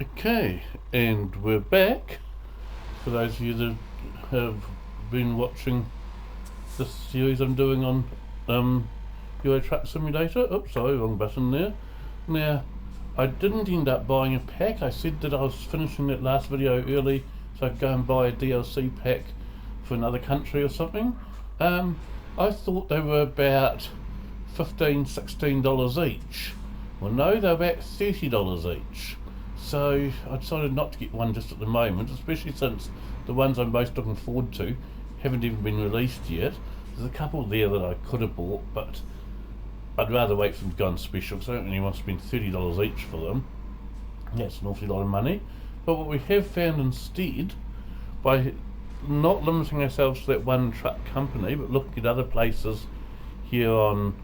Okay, and we're back. For those of you that have been watching this series I'm doing on Euro Truck Simulator. Oops, sorry, wrong button there. Now, I didn't end up buying a pack. I said that I was finishing that last video early so I could go and buy a DLC pack for another country or something. I thought they were about $15, $16 each. Well, no, they're about $30 each. So I decided not to get one just at the moment, especially since the ones I'm most looking forward to haven't even been released yet. There's a couple there that I could have bought, but I'd rather wait for them to go on special because I don't really want to spend $30 each for them. That's an awful lot of money. But what we have found instead, by not limiting ourselves to that one truck company, but looking at other places here on,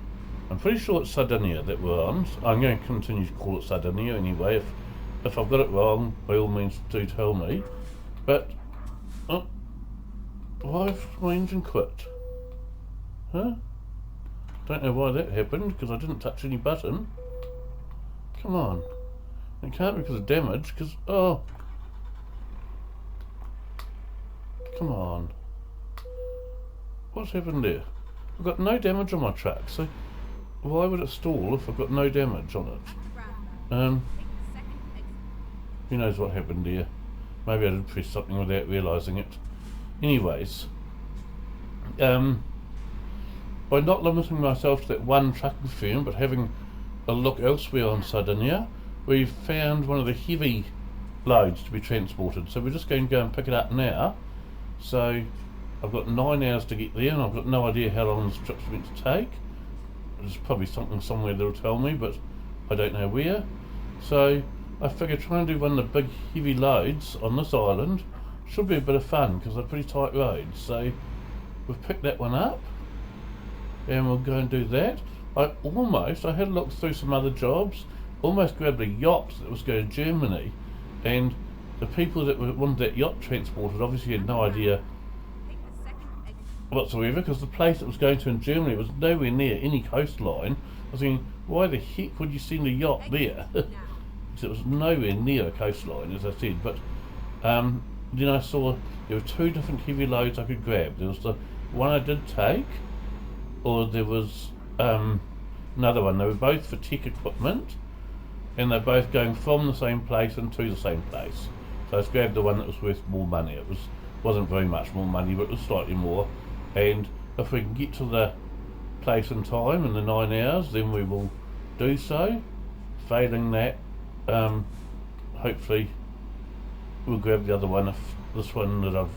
I'm pretty sure it's Sardinia that we're on. So I'm going to continue to call it Sardinia anyway. If I've got it wrong, by all means do tell me. But, why has my engine quit? Huh? Don't know why that happened, because I didn't touch any button. Come on. It can't be because of damage, because, oh. Come on. What's happened there? I've got no damage on my truck, so why would it stall if I've got no damage on it? Who knows what happened there? Maybe I did press something without realising it. Anyways, by not limiting myself to that one trucking firm, but having a look elsewhere on Sardinia, we've found one of the heavy loads to be transported. So we're just going to go and pick it up now. So I've got 9 hours to get there, and I've got no idea how long this trip's meant to take. There's probably something somewhere that'll tell me, but I don't know where. So I figure try and do one of the big heavy loads on this island should be a bit of fun because they're pretty tight roads. So we've picked that one up and we'll go and do that. I had a look through some other jobs, almost grabbed a yacht that was going to Germany, and the people that wanted that yacht transported obviously had no idea whatsoever, because the place it was going to in Germany was nowhere near any coastline. I was thinking, why the heck would you send a yacht there? It was nowhere near a coastline, as I said. But then I saw there were 2 different heavy loads I could grab. There was the one I did take, or there was another one. They were both for tech equipment, and they're both going from the same place and to the same place. So I just grabbed the one that was worth more money. It wasn't very much more money, but it was slightly more. And if we can get to the place in time in the 9 hours, then we will do so. Failing that, hopefully we'll grab the other one if this one that I've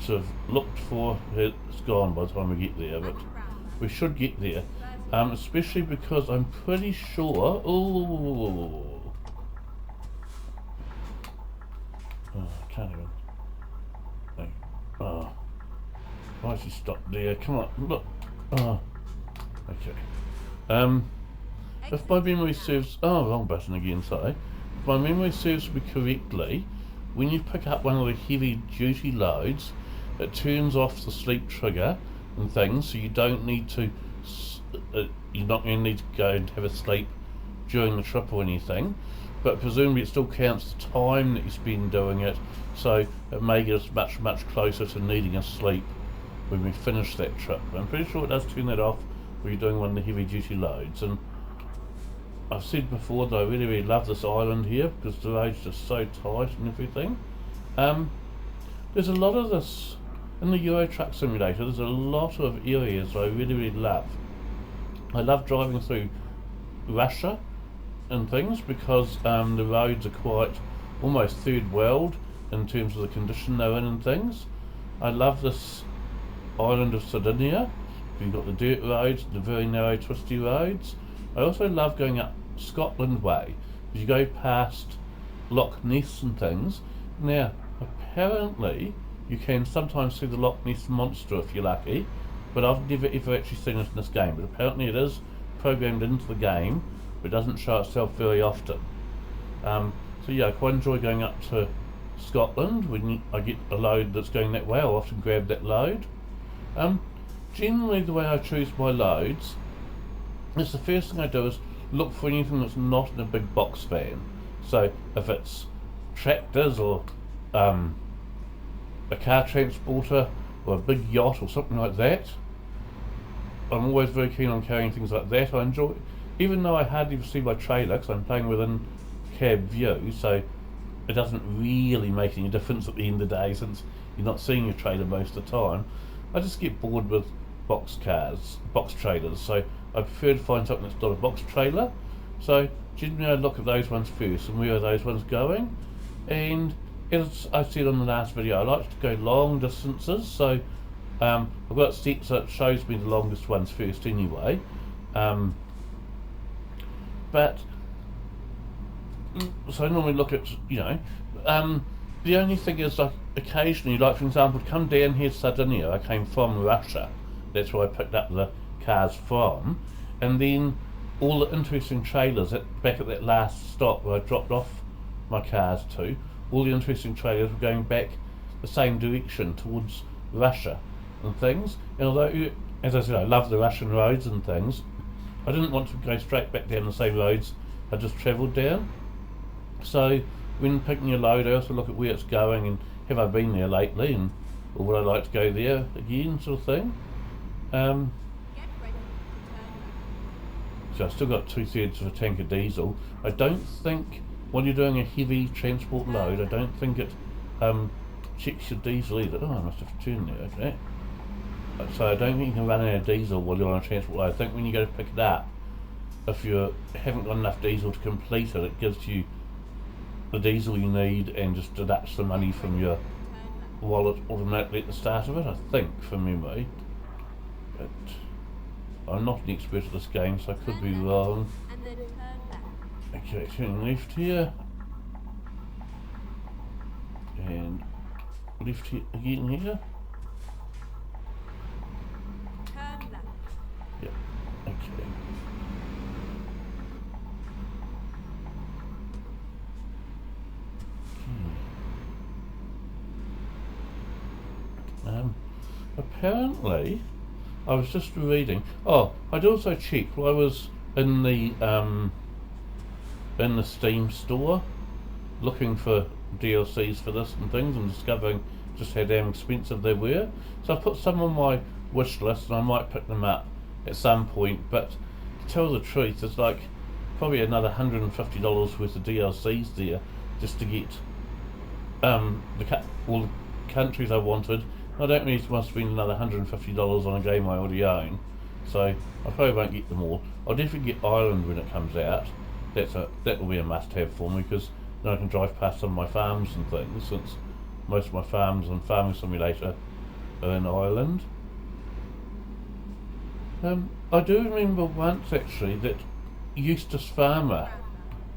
sort of looked for is gone by the time we get there, but we should get there, especially because I'm pretty sure, I can't even, why is he stopped there? Come on, look, okay, if my memory serves, wrong button again, sorry. If my memory serves me correctly, when you pick up one of the heavy duty loads, it turns off the sleep trigger and things, so you don't need to, you're not going to need to go and have a sleep during the trip or anything, but presumably it still counts the time that you spend doing it, so it may get us much, much closer to needing a sleep when we finish that trip. I'm pretty sure it does turn that off when you're doing one of the heavy duty loads. And I've said before that I really, really love this island here because the road's just so tight and everything. There's a lot of this in the Euro Truck Simulator. There's a lot of areas I really, really love. I love driving through Russia and things because the roads are quite almost third world in terms of the condition they're in and things. I love this island of Sardinia. You've got the dirt roads, the very narrow twisty roads. I also love going up Scotland way, because you go past Loch Ness and things. Now, apparently, you can sometimes see the Loch Ness monster if you're lucky, but I've never ever actually seen it in this game. But apparently it is programmed into the game, but it doesn't show itself very often. So yeah, I quite enjoy going up to Scotland. When I get a load that's going that way, I'll often grab that load. Generally the way I choose my loads, the first thing I do is look for anything that's not in a big box van. So if it's tractors or a car transporter or a big yacht or something like that, I'm always very keen on carrying things like that. I enjoy, even though I hardly see my trailer because I'm playing within cab view, so it doesn't really make any difference at the end of the day since you're not seeing your trailer most of the time. I just get bored with box trailers, so I prefer to find something that's not a box trailer. So generally I look at those ones first and where are those ones going. And as I said on the last video, I like to go long distances, so I've got steps that shows me the longest ones first anyway. But so I normally look at, the only thing is, like, occasionally, like for example, to come down here to Sardinia, I came from Russia, that's where I picked up the cars from, and then all the interesting trailers back at that last stop where I dropped off my cars to, all the interesting trailers were going back the same direction towards Russia and things. And although, as I said, I love the Russian roads and things, I didn't want to go straight back down the same roads I just travelled down. So when picking a load, I also look at where it's going and have I been there lately, and or would I like to go there again, sort of thing. So I've still got 2/3 of a tank of diesel. I don't think when you're doing a heavy transport load, I don't think it checks your diesel either. Oh, I must have turned there. Okay. So I don't think you can run out of diesel while you're on a transport load. I think when you go to pick it up, if you haven't got enough diesel to complete it, it gives you the diesel you need and just deducts the money from your wallet automatically at the start of it, I think, from memory. But I'm not an expert at this game, so I could be wrong. Okay, turning left here. And left here again here. Yep, okay. Apparently, I was just reading. Oh, I'd also checked while I was in the Steam store looking for DLCs for this and things, and discovering just how damn expensive they were. So I put some on my wish list, and I might pick them up at some point. But to tell the truth, there's like probably another $150 worth of DLCs there just to get all the countries I wanted. I don't really want to spend another $150 on a game I already own, so I probably won't get them all. I'll definitely get Ireland when it comes out. That will be a must-have for me, because then I can drive past some of my farms and things, since most of my farms and Farming Simulator are in Ireland. I do remember once actually that Eustace Farmer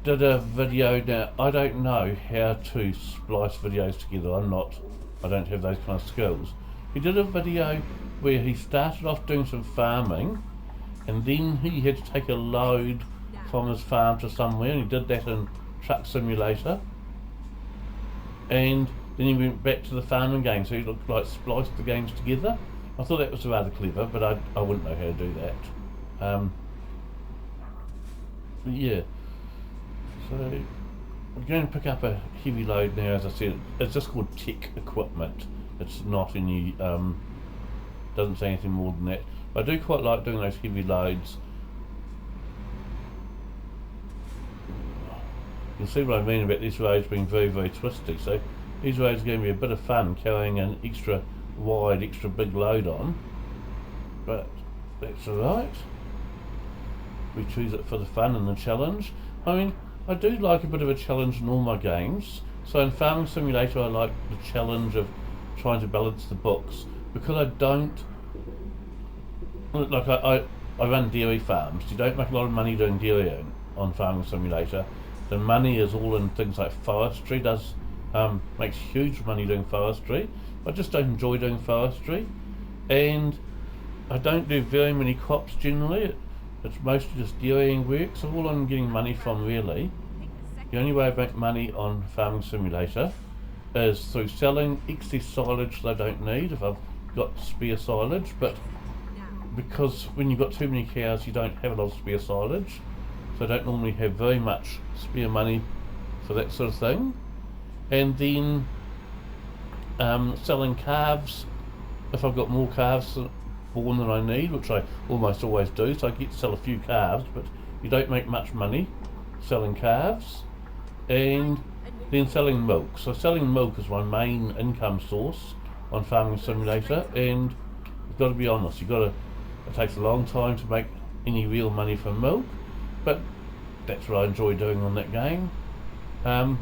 did a video. Now I don't know how to splice videos together. I don't have those kind of skills. He did a video where he started off doing some farming, and then he had to take a load from his farm to somewhere, and he did that in Truck Simulator. And then he went back to the farming game, so he looked like spliced the games together. I thought that was rather clever, but I wouldn't know how to do that. But yeah, so I'm going to pick up a heavy load now. As I said, it's just called tech equipment. It's not any, doesn't say anything more than that. I do quite like doing those heavy loads. You can see what I mean about these roads being very, very twisty. So these roads are going to be a bit of fun carrying an extra wide, extra big load on. But that's alright. We choose it for the fun and the challenge. I mean, I do like a bit of a challenge in all my games. So in Farming Simulator I like the challenge of trying to balance the books, because I don't, like I run dairy farms. You don't make a lot of money doing dairying on Farming Simulator. The money is all in things like forestry. Makes huge money doing forestry. I just don't enjoy doing forestry, and I don't do very many crops generally. It's mostly just dairying work, so all I'm getting money from really, the only way I make money on Farming Simulator is through selling excess silage that I don't need if I've got spare silage, but because when you've got too many cows you don't have a lot of spare silage, so I don't normally have very much spare money for that sort of thing. And then selling calves, if I've got more calves born than I need, which I almost always do, so I get to sell a few calves, but you don't make much money selling calves. And then selling milk. So selling milk is my main income source on Farming Simulator, and you've got to be honest, it takes a long time to make any real money from milk, but that's what I enjoy doing on that game. And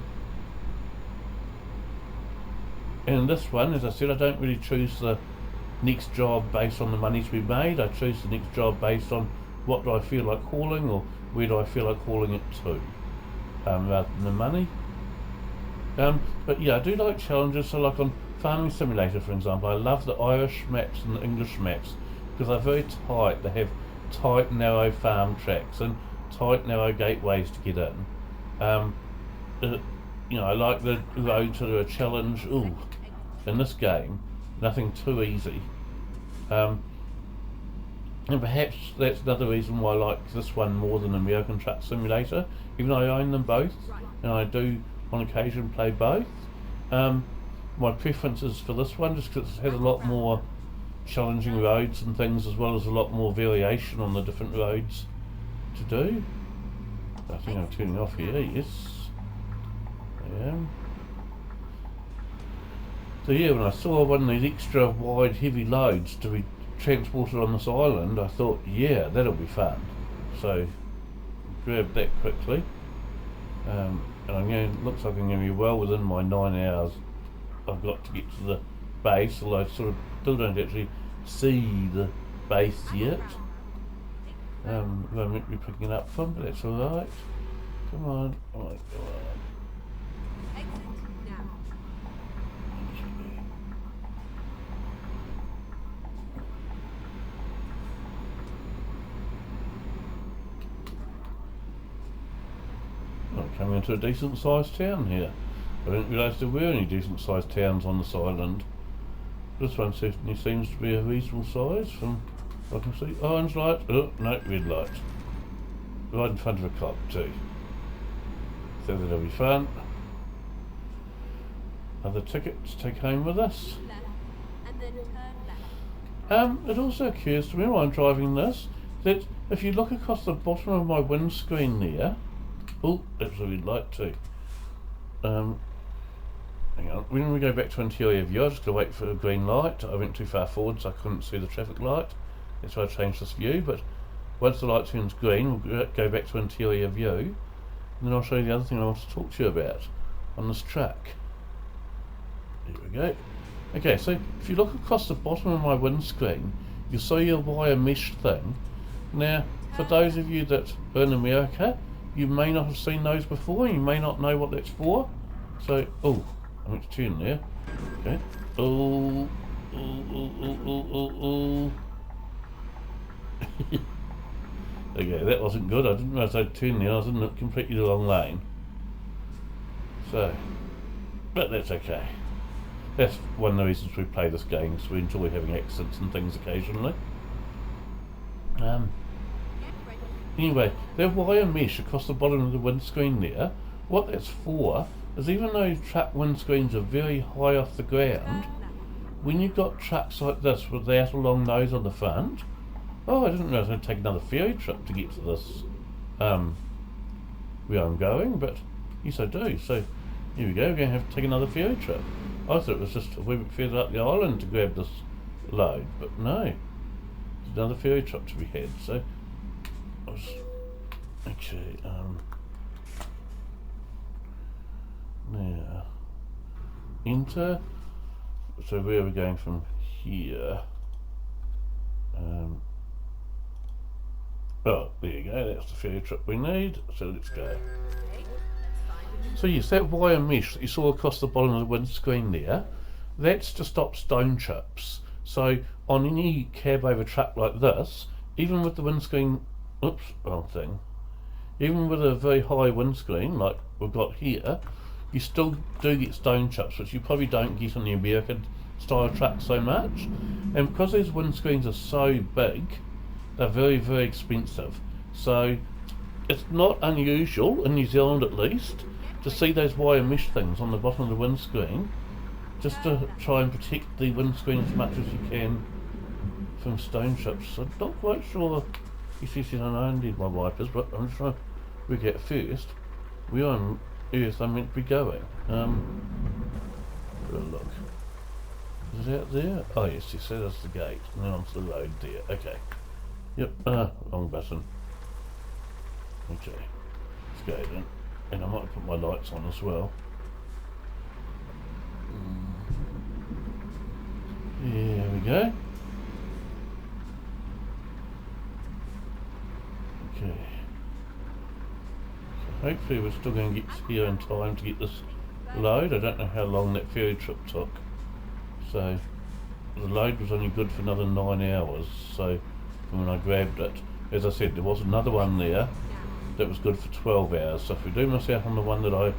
this one, as I said, I don't really choose the next job based on the money to be made. I choose the next job based on what do I feel like hauling, or where do I feel like hauling it to, rather than the money. But yeah, I do like challenges. So like on Farming Simulator, for example, I love the Irish maps and the English maps because they're very tight. They have tight, narrow farm tracks and tight, narrow gateways to get in. I like the roads that are a challenge. In this game, nothing too easy. And perhaps that's another reason why I like this one more than American Truck Simulator, even though I own them both, and I do on occasion play both. My preference is for this one just because it has a lot more challenging roads and things, as well as a lot more variation on the different roads to do. I think I'm turning off here, yes. I am. So yeah, when I saw one of these extra wide heavy loads to be transported on this island, I thought, yeah, that'll be fun. So grabbed that quickly. And looks like I'm going to be well within my 9 hours I've got to get to the base, although I sort of still don't actually see the base yet. I might be picking it up from, but that's alright. Come on, oh my god. Coming into a decent sized town here. I didn't realise there were any decent sized towns on this island. This one certainly seems to be a reasonable size from what I can see. Orange light, oh no, red light. Right in front of a cop too. So that'll be fun. Other tickets to take home with us. It also occurs to me while I'm driving this that if you look across the bottom of my windscreen there, oh, that's a red light too. Hang on, when we go back to interior view, I just got to wait for a green light. I went too far forward so I couldn't see the traffic light. That's why I changed this view, but once the light turns green, we'll go back to interior view, and then I'll show you the other thing I want to talk to you about on this track. There we go. Okay, so if you look across the bottom of my windscreen, you'll see a wire mesh thing. Now, for those of you that are in America, you may not have seen those before, you may not know what that's for. So, oh, I went to turn there. Okay. Oh. Okay, that wasn't good. I didn't realise I'd turned there. I was in completely the wrong lane. So, but that's okay. That's one of the reasons we play this game, because we enjoy having accidents and things occasionally. Anyway, that wire mesh across the bottom of the windscreen there, what that's for is even though truck windscreens are very high off the ground, when you've got trucks like this without a long nose on the front, oh, I didn't realise I'd take another ferry trip to get to this, where I'm going, but yes I do. So here we go, we're going to have to take another ferry trip. I thought it was just a wee bit further up the island to grab this load, but no, there's another ferry trip to be had. So okay, now enter. So where are we going from here? Oh, there you go, that's the ferry trip we need, so let's go. So yes, that wire mesh that you saw across the bottom of the windscreen there, that's to stop stone chips. So on any cab over truck like this, even with the windscreen, oops, wrong thing, even with a very high windscreen like we've got here, you still do get stone chips, which you probably don't get on the American style truck so much. And because these windscreens are so big, they're very, very expensive. So it's not unusual, in New Zealand at least, to see those wire mesh things on the bottom of the windscreen, just to try and protect the windscreen as much as you can from stone chips. I'm not quite sure. He says I don't need my wipers, but I'm just trying to work out first where on earth I'm meant to be going. Have a look. Is it out there? Oh yes, you see that's the gate, and then onto the road there. Okay. Yep, wrong button. Okay, let's go then. And I might put my lights on as well. There we go. Okay. So hopefully we're still going to get here in time to get this load. I don't know how long that ferry trip took. So the load was only good for another 9 hours. So from when I grabbed it, as I said, there was another one there that was good for 12 hours. So if we do miss out on the one that I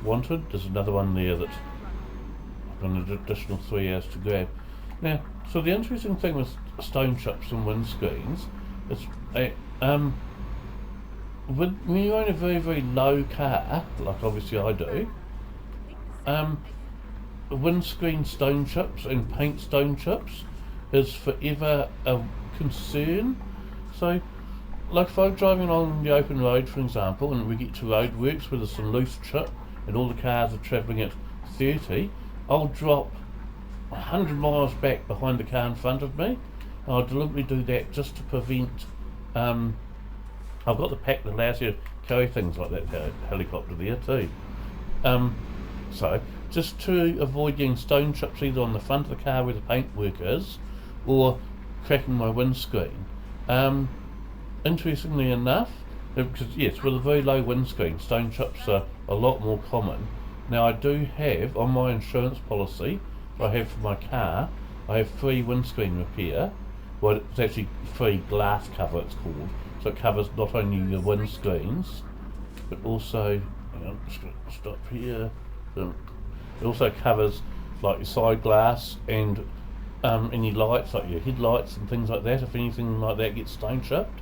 wanted, there's another one there that I've got an additional 3 hours to grab. Now, so the interesting thing with stone chips and windscreens is when you own a very, very low car, like obviously I do, windscreen stone chips and paint stone chips is forever a concern. So, like if I'm driving along the open road, for example, and we get to roadworks where there's some loose chip and all the cars are travelling at 30, I'll drop 100 miles back behind the car in front of me. I'll deliberately do that just to prevent. I've got the pack that allows you to carry things like that helicopter there too. So just to avoid getting stone chips either on the front of the car where the paintwork is, or cracking my windscreen. Interestingly enough, because yes, with a very low windscreen, stone chips are a lot more common. Now I do have on my insurance policy I have for my car, I have free windscreen repair. Well, it's actually free glass cover it's called, so it covers not only your windscreens but also, hang on, just going to stop here, it also covers like your side glass and any lights like your headlights and things like that if anything like that gets stone chipped.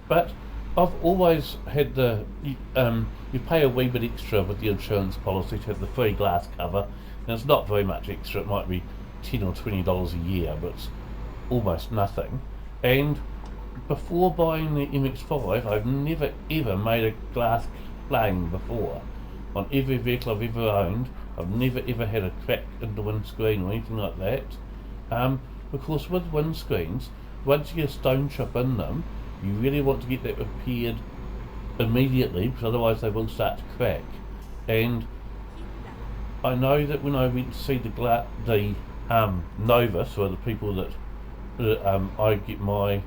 But I've always had you pay a wee bit extra with the insurance policy to have the free glass cover, and it's not very much extra. It might be $10 or $20 a year, but it's almost nothing. And before buying the MX-5, I've never ever made a glass claim before. On every vehicle I've ever owned, I've never ever had a crack in the windscreen or anything like that. Of course, with windscreens, once you get a stone chip in them, you really want to get that repaired immediately, because otherwise they will start to crack. And I know that when I went to see the Novus, or the people that I get my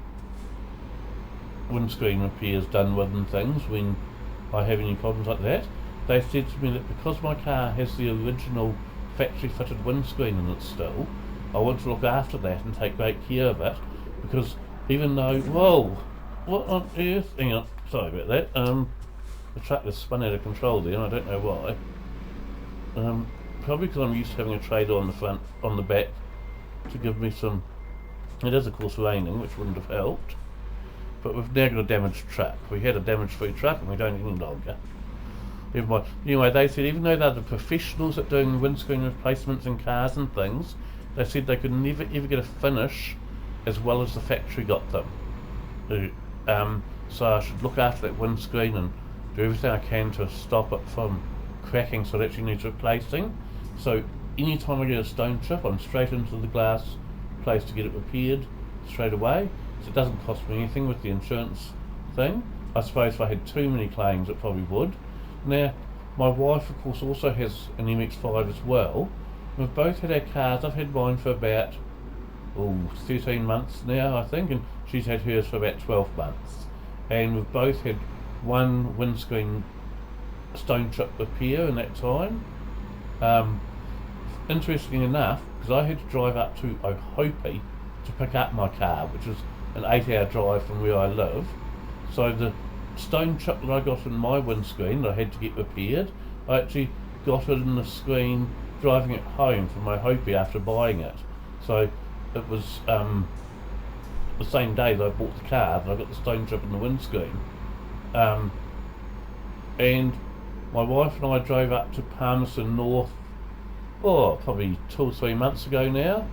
windscreen repairs done with and things when I have any problems like that, they said to me that because my car has the original factory fitted windscreen in it still, I want to look after that and take great care of it, because even though, whoa, what on earth, hang on, sorry about that, the truck was spun out of control there and I don't know why. Probably because I'm used to having a trailer on the front, on the back to give me some, it is of course raining, which wouldn't have helped, but we've now got a damaged truck. We had a damage free truck and we don't any longer. Never mind. Anyway, they said even though they're the professionals at doing windscreen replacements in cars and things, they said they could never ever get a finish as well as the factory got them. So I should look after that windscreen and do everything I can to stop it from cracking, so it actually needs replacing. So anytime I get a stone chip, I'm straight into the glass place to get it repaired straight away, so it doesn't cost me anything with the insurance thing. I suppose if I had too many claims it probably would. Now my wife of course also has an MX-5 as well. We've both had our cars. I've had mine for about 13 months now I think, and she's had hers for about 12 months, and we've both had one windscreen stone chip repair in that time. Interestingly enough, because I had to drive up to Ohope to pick up my car, which is an 8-hour drive from where I live, so the stone chip that I got in my windscreen that I had to get repaired, I actually got it in the screen driving it home from Ohope after buying it. So it was the same day that I bought the car that I got the stone chip in the windscreen. And my wife and I drove up to Palmerston North, probably 2 or 3 months ago now,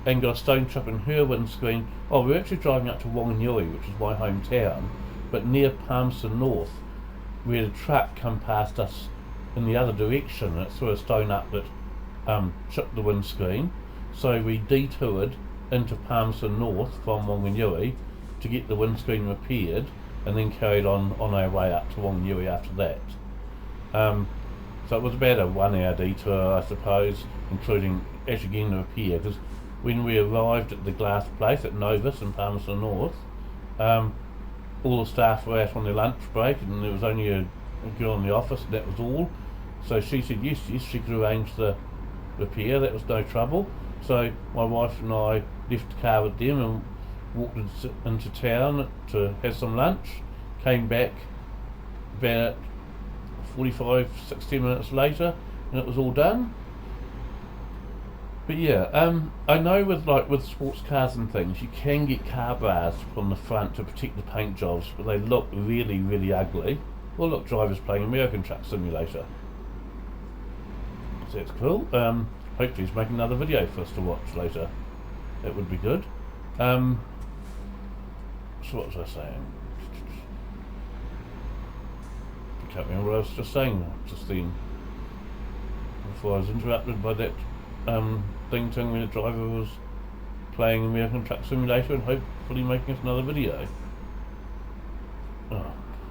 and got a stone chip in her windscreen. We're actually driving up to Whanganui, which is my hometown, but near Palmerston North, we had a truck come past us in the other direction, and it threw a stone up that chipped the windscreen. So we detoured into Palmerston North from Whanganui to get the windscreen repaired, and then carried on our way up to Whanganui after that. So it was about a 1 hour detour, I suppose, including actually getting the repair, because when we arrived at the glass place at Novus in Palmerston North, all the staff were out on their lunch break, and there was only a girl in the office, and that was all. So she said yes, she could arrange the repair, that was no trouble. So my wife and I left the car with them and walked into town to have some lunch, came back about 45-60 minutes later, and it was all done. But yeah, I know with sports cars and things, you can get car bars on the front to protect the paint jobs, but they look really, really ugly. Well, look, drivers playing American Truck Simulator. So that's cool. Hopefully he's making another video for us to watch later. That would be good. So what was I saying? I can't remember what I was just saying just then, before I was interrupted by that thing telling me the driver was playing American Truck Simulator and hopefully making us another video.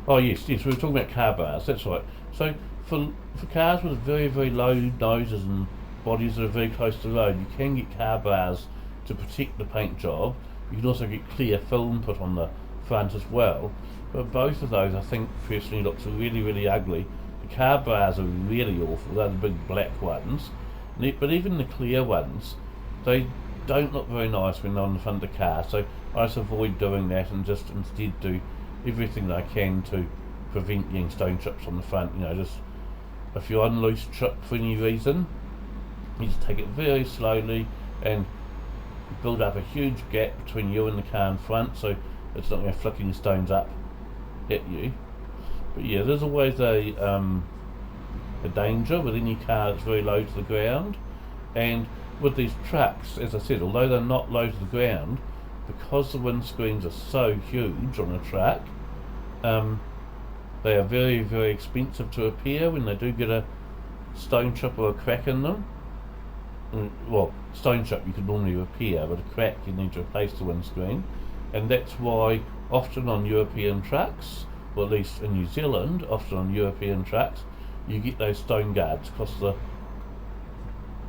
Oh yes, we were talking about car bars, that's right. So for cars with very, very low noses and bodies that are very close to the road, you can get car bars to protect the paint job. You can also get clear film put on the front as well. But both of those, I think, personally looks really, really ugly. The car bars are really awful. They're the big black ones. But even the clear ones, they don't look very nice when they're on the front of the car. So I just avoid doing that and just instead do everything that I can to prevent getting stone chips on the front. You know, just if you're on loose chip for any reason, you just take it very slowly and build up a huge gap between you and the car in front, so it's not going to flicking stones up at you. But yeah, there's always a danger with any car that's very low to the ground, and with these trucks, as I said, although they're not low to the ground, because the windscreens are so huge on a truck, they are very, very expensive to repair when they do get a stone chip or a crack in them. Well, stone chip you could normally repair, but a crack you need to replace the windscreen, and that's why often on European trucks, or at least in New Zealand, often on European trucks, you get those stone guards across the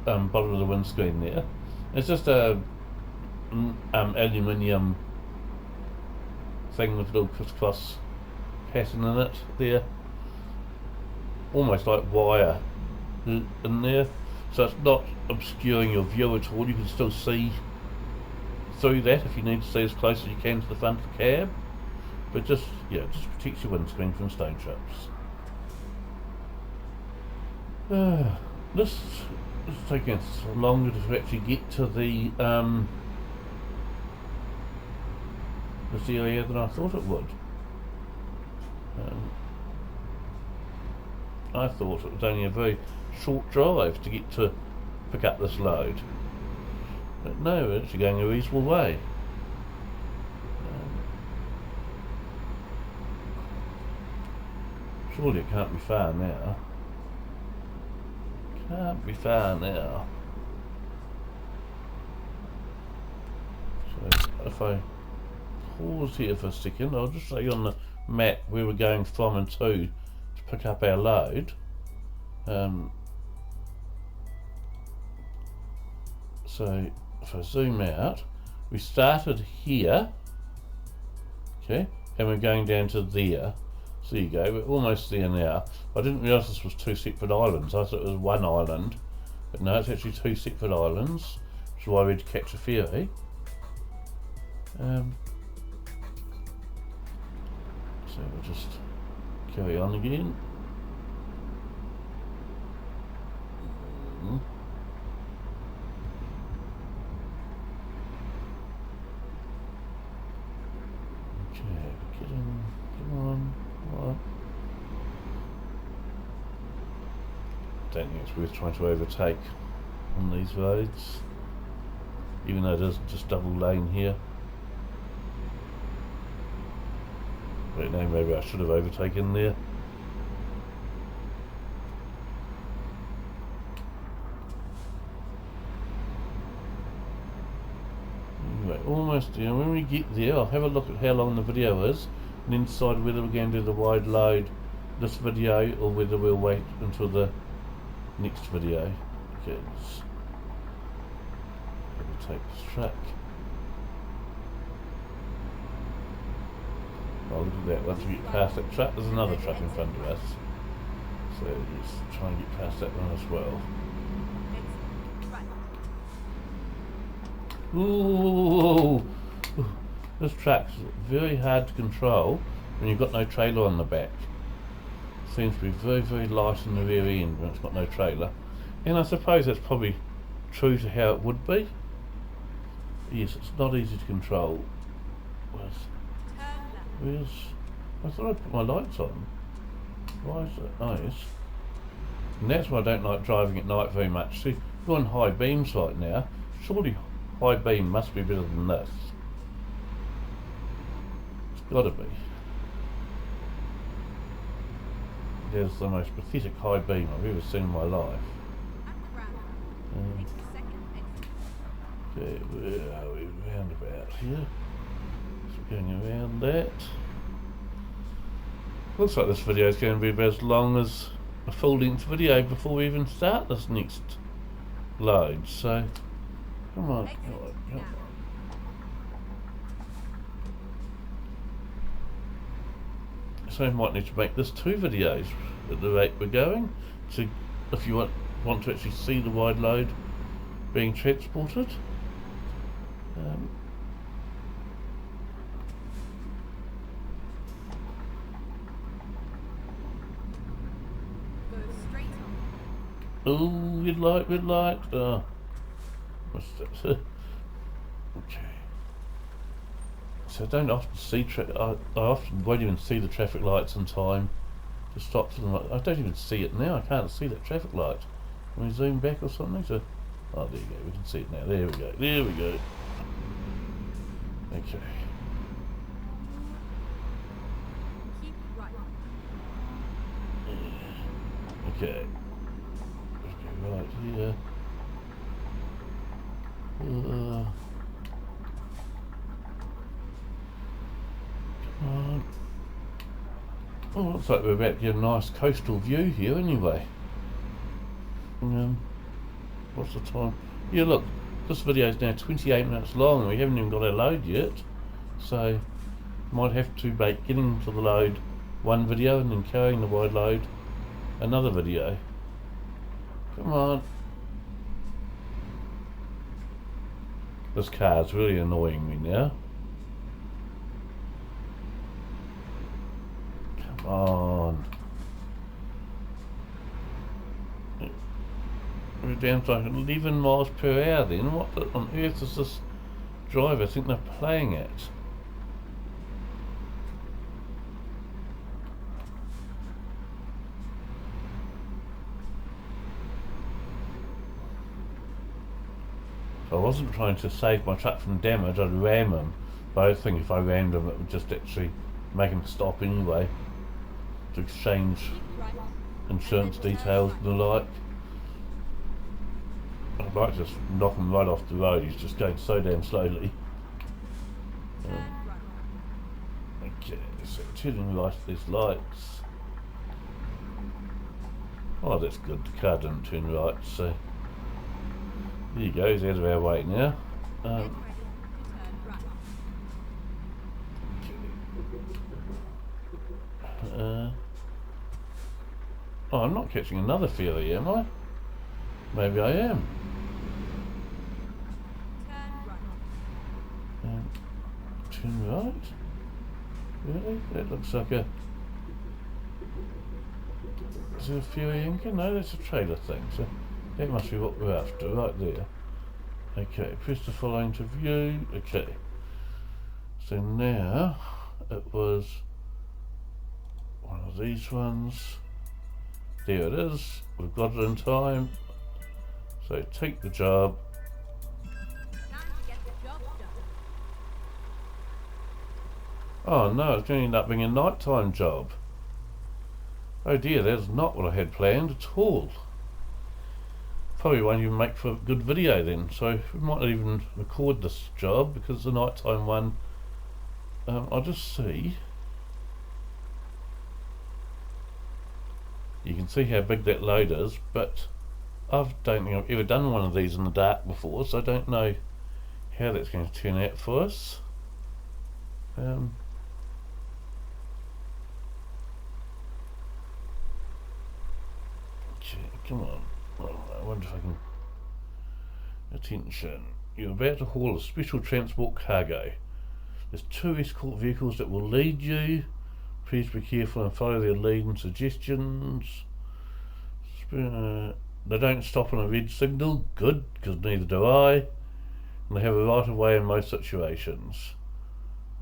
bottom of the windscreen there. It's just a aluminium thing with a little crisscross pattern in it there, almost like wire in there, so it's not obscuring your view at all. You can still see through that if you need to see as close as you can to the front of the cab, but just protects your windscreen from stone chips. This is taking us longer to actually get to the this area than I thought it would. I thought it was only a very short drive to get to pick up this load, but no, we're actually going a reasonable way. Surely it can't be far now. Can't be far now. So if I pause here for a second, I'll just show you on the map where we're going from and to pick up our load. So if I zoom out, we started here, okay, and we're going down to there. So there you go, we're almost there now. I didn't realise this was two separate islands. I thought it was one island, but no, it's actually two separate islands, which is why we had to catch a ferry. So we'll just carry on again. Okay, get in, come on. don't think it's worth trying to overtake on these roads, even though there's just double lane here. But no, maybe I should have overtaken there. Anyway, almost there. When we get there, I'll have a look at how long the video is and then decide whether we're going to do the wide load this video or whether we'll wait until the next video. Okay, let's overtake this track. Oh, look at that. Once we get past that truck, there's another truck in front of us. So let's try and get past that one as well. Ooh, this track's very hard to control when you've got no trailer on the back. Seems to be very, very light in the rear end when it's got no trailer. And I suppose that's probably true to how it would be. Yes, it's not easy to control. Where's... I thought I'd put my lights on. Why is it? Oh yes. And that's why I don't like driving at night very much. See, we're on high beams right now. Surely high beam must be better than this. It's gotta be. There's the most pathetic high beam I've ever seen in my life. Okay, where are we? Roundabout here. Going around that. Looks like this video is going to be about as long as a full-length video before we even start this next load. So, come on, come on, come on. So I might need to make this 2 videos at the rate we're going. So, if you want to actually see the wide load being transported. Oh, red light, red light. Oh, what's that? Okay. So I don't often see I often won't even see the traffic lights in time to stop for them. I don't even see it now. I can't see that traffic light. Can we zoom back or something? So, oh, there you go. We can see it now. There we go. There we go. Okay. Okay. Right here. Come on. Oh, looks like we're about to get a nice coastal view here anyway. What's the time? Yeah, look, this video is now 28 minutes long and we haven't even got our load yet. So, might have to make getting to the load one video and then carrying the wide load another video. Come on. This car's really annoying me now. Come on. We're down to like 11 miles per hour then. What on earth does this driver think they're playing at? I wasn't trying to save my truck from damage, I'd ram him. But I think if I rammed him it would just actually make him stop anyway to exchange insurance details and the like. I'd like to just knock him right off the road, he's just going so damn slowly. Okay, so turning right these lights. Oh, that's good, the car didn't turn right, so there you go, he's out of our way now. Oh, I'm not catching another ferry, am I? Maybe I am. Turn right? Really? That looks like a... Is it a ferry anchor? No, that's a trailer thing, so that must be what we're after, right there. Okay, press the following to view. Okay. So now, it was one of these ones. There it is. we've got it in time. So take the job. Oh no, it's going to end up being a nighttime job. Oh dear, that's not what I had planned at all. Probably won't even make for a good video then, so we might not even record this job because the nighttime one, I'll just see. You can see how big that load is, but I don't think I've ever done one of these in the dark before, so I don't know how that's going to turn out for us. Come on. I wonder if I can... Attention. You're about to haul a special transport cargo. There's 2 escort vehicles that will lead you. Please be careful and follow their lead and suggestions. They don't stop on a red signal. Good, because neither do I. And they have a right of way in most situations.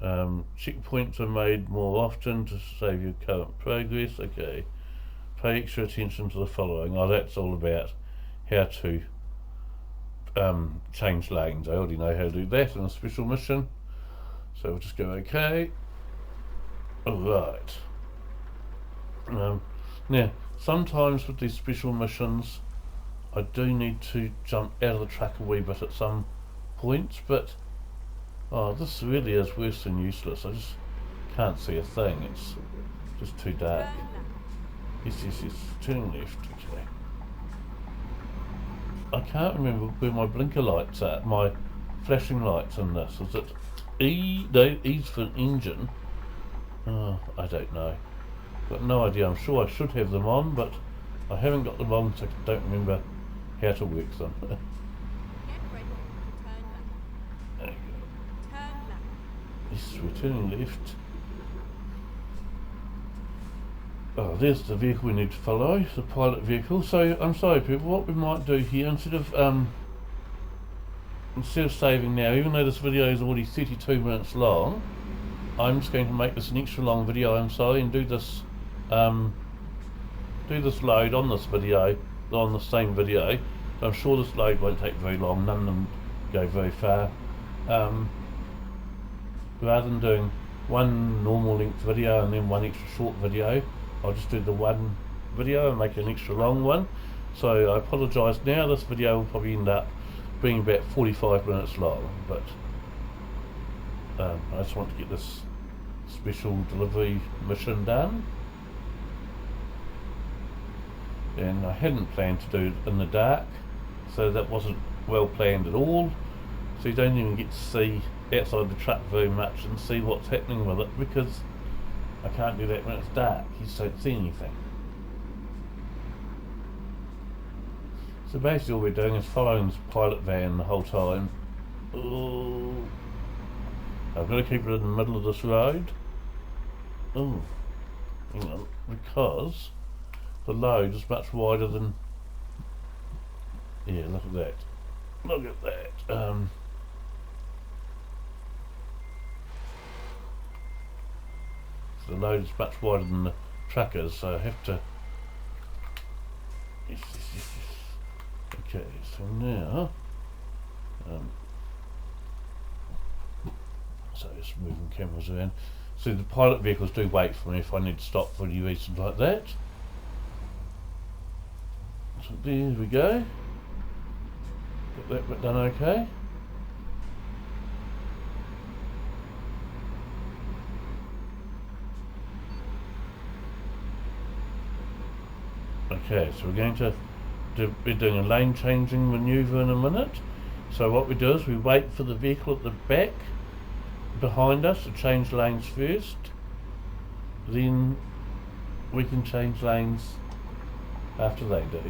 Checkpoints are made more often to save your current progress. Okay. Pay extra attention to the following. Oh, that's all about how to change lanes. I already know how to do that in a special mission. So we'll just go okay. Alright. Now, sometimes with these special missions, I do need to jump out of the track a wee bit at some points, but this really is worse than useless. I just can't see a thing. It's just too dark. Yes, turn left, okay. I can't remember where my blinker lights are, my flashing lights in this. Is it E? No, E's for engine. Oh, I don't know. Got no idea. I'm sure I should have them on, but I haven't got them on, so I don't remember how to work them. There you go. Yes, we're turning left. Oh, there's the vehicle we need to follow, the pilot vehicle. So, I'm sorry people, what we might do here, instead of saving now, even though this video is already 32 minutes long, I'm just going to make this an extra long video, I'm sorry, and do this load on this video, on the same video. So I'm sure this load won't take very long, none of them go very far. Rather than doing one normal length video and then one extra short video, I'll just do the one video and make an extra long one. So I apologise now, this video will probably end up being about 45 minutes long, but I just want to get this special delivery mission done. And I hadn't planned to do it in the dark, so that wasn't well planned at all. So you don't even get to see outside the truck very much and see what's happening with it, because I can't do that when it's dark. You just don't see anything. So basically all we're doing is following this pilot van the whole time. Oh, I've got to keep it in the middle of this road. Oh, hang on, because the load is much wider than... Yeah, look at that. Look at that. The load is much wider than the trackers, so I have to... Yes. Okay, so now... so just moving cameras around. So the pilot vehicles do wait for me if I need to stop for any reason like that. So there we go. Got that bit done okay. Okay, so we're going to be doing a lane changing manoeuvre in a minute. So what we do is we wait for the vehicle at the back behind us to change lanes first, then we can change lanes after they do.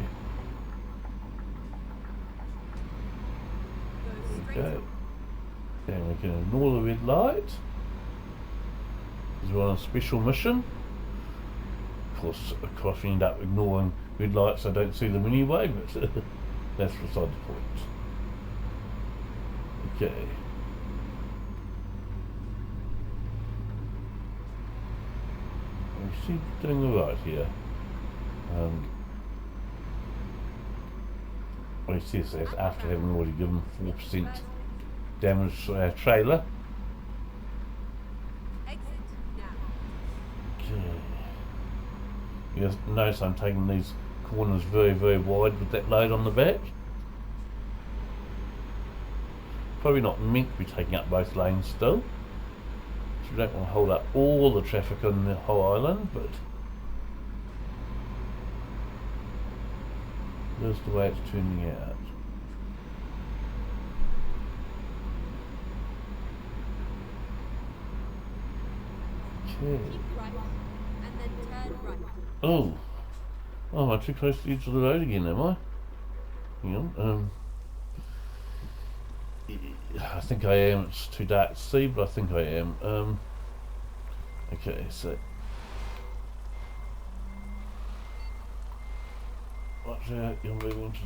Okay, and we can ignore the red light because we're on a special mission. Of course we end up ignoring red lights, I don't see them anyway, but that's beside the point. Okay. We seem to be doing alright here. Well, he says that after having already given 4% damage to our trailer. Okay. You notice I'm taking these corners very, very wide with that load on the back. Probably not meant to be taking up both lanes still. So you don't want to hold up all the traffic on the whole island, but there's the way it's turning out. Okay. Oh, I'm too close to the edge of the road again, am I? Hang on. I think I am. It's too dark to see, but I think I am. Okay, so watch out, you're moving to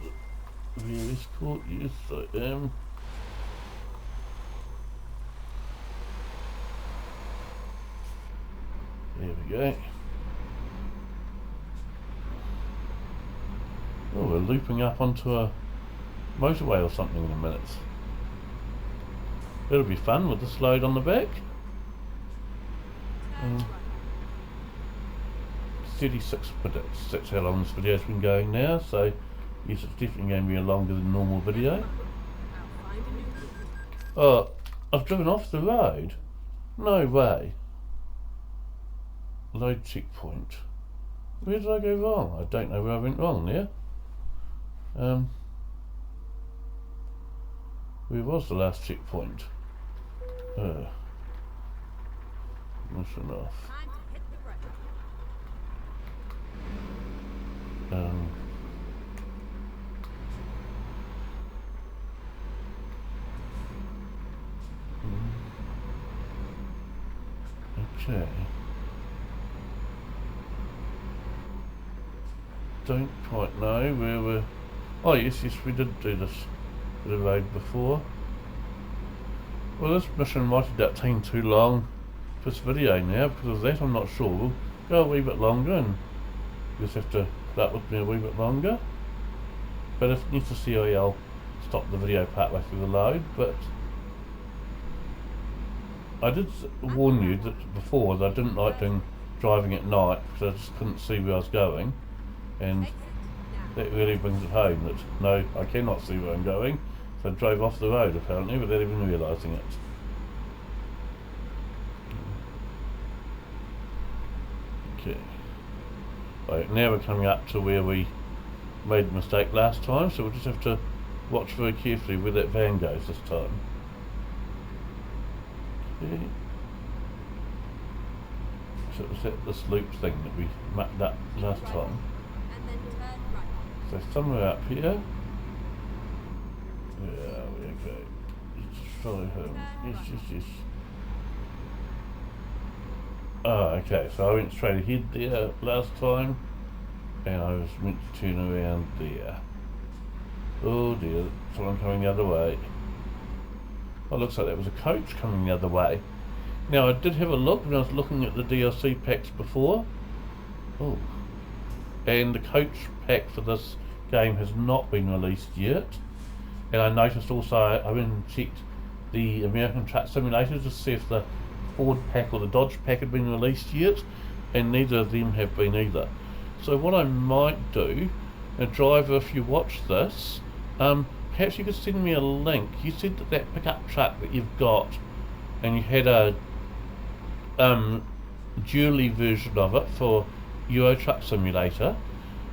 the rear escort. Yes, I am. There we go. Oh, we're looping up onto a motorway or something in a minute. That'll be fun with this load on the back. 36 minutes, that's how long this video's been going now, so yes, it's definitely going to be a longer than normal video. Oh, I've driven off the road? No way. Load checkpoint. Where did I go wrong? I don't know where I went wrong there. Where was the last checkpoint? Mission off. Okay. Don't quite know where we're... Oh yes, we did do this bit of road before. Well, this mission might end up taking too long for this video now, because of that I'm not sure. We'll go a wee bit longer and you just have to put up with me a wee bit longer. But if necessary I'll stop the video partway through the load, but I did warn you that before that I didn't like driving at night because I just couldn't see where I was going, and that really brings it home that no, I cannot see where I'm going, so I drove off the road apparently without even realising it. Okay. Right, now we're coming up to where we made the mistake last time, so we'll just have to watch very carefully where that van goes this time. Okay. So it was this loop thing that we mapped up last time. So somewhere up here. Yeah, okay. Let's follow home. Yes. Oh, okay, so I went straight ahead there last time, and I was meant to turn around there. Oh dear, someone coming the other way. Oh, looks like that was a coach coming the other way. Now, I did have a look when I was looking at the DLC packs before. Oh. And the coach pack for this game has not been released yet. And I noticed also, I went and checked the American Truck Simulator to see if the Ford pack or the Dodge pack had been released yet, and neither of them have been either. So what I might do, and driver, if you watch this, perhaps you could send me a link. You said that pickup truck that you've got, and you had a dually version of it for Euro Truck Simulator.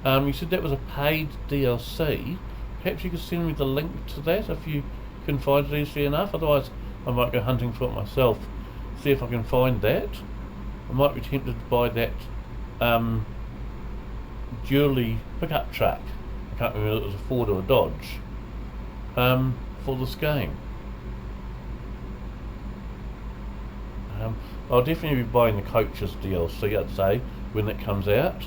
You said that was a paid DLC. Perhaps you could send me the link to that if you can find it easily enough. Otherwise, I might go hunting for it myself. See if I can find that. I might be tempted to buy that dually pickup truck. I can't remember if it was a Ford or a Dodge. For this game. I'll definitely be buying the Coaches DLC, I'd say, when it comes out.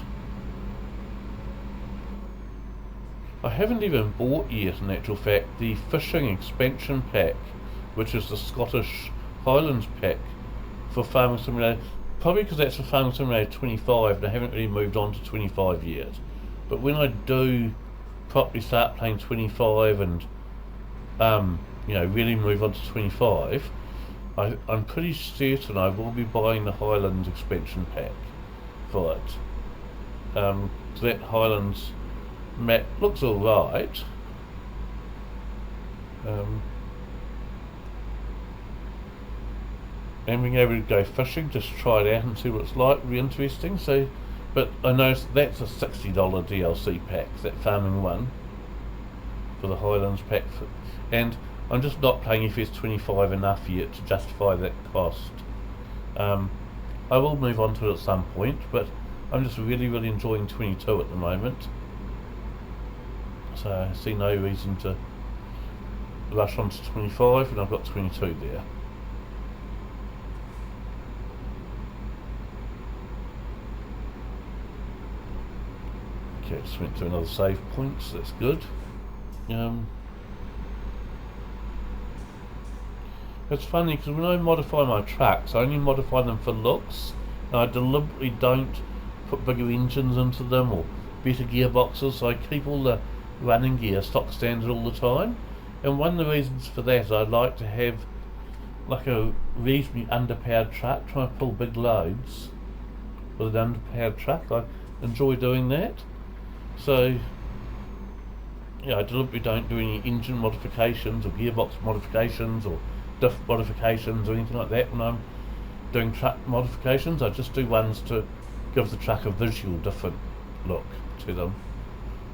I haven't even bought yet, in actual fact, the Fishing Expansion Pack, which is the Scottish Highlands pack for Farming Simulator. Probably because that's for Farming Simulator 25 and I haven't really moved on to 25 yet. But when I do properly start playing 25 and really move on to 25, I'm pretty certain I will be buying the Highlands expansion pack for it. That Highlands map looks alright. And being able to go fishing, just try it out and see what it's like, really interesting. So, but I noticed that's a $60 DLC pack, that farming one, for the Highlands pack, and I'm just not playing FS25 enough yet to justify that cost. I will move on to it at some point, but I'm just really enjoying 22 at the moment, so I see no reason to rush on to 25 when I've got 22 there. Okay, just went to another save point, so that's good. It's funny because when I modify my trucks, I only modify them for looks, and I deliberately don't put bigger engines into them or better gearboxes, so I keep all the running gear stock standard all the time. And one of the reasons for that is I like to have like a reasonably underpowered truck, trying to pull big loads with an underpowered truck. I enjoy doing that. So yeah, I deliberately don't do any engine modifications or gearbox modifications or diff modifications or anything like that when I'm doing truck modifications. I just do ones to give the truck a visual different look to them,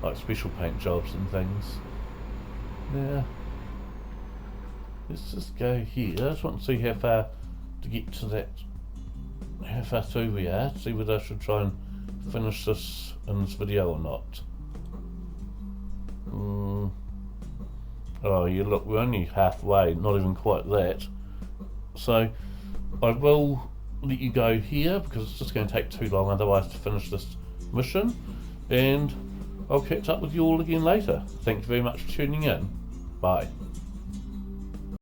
like special paint jobs and things. Yeah, let's just go here. I just want to see how far to get to that, how far through we are, see whether I should try and finish this in this video or not. Oh, yeah, look, we're only halfway, not even quite that. So I will let you go here because it's just going to take too long otherwise to finish this mission, and I'll catch up with you all again later. Thank you very much for tuning in. Bye.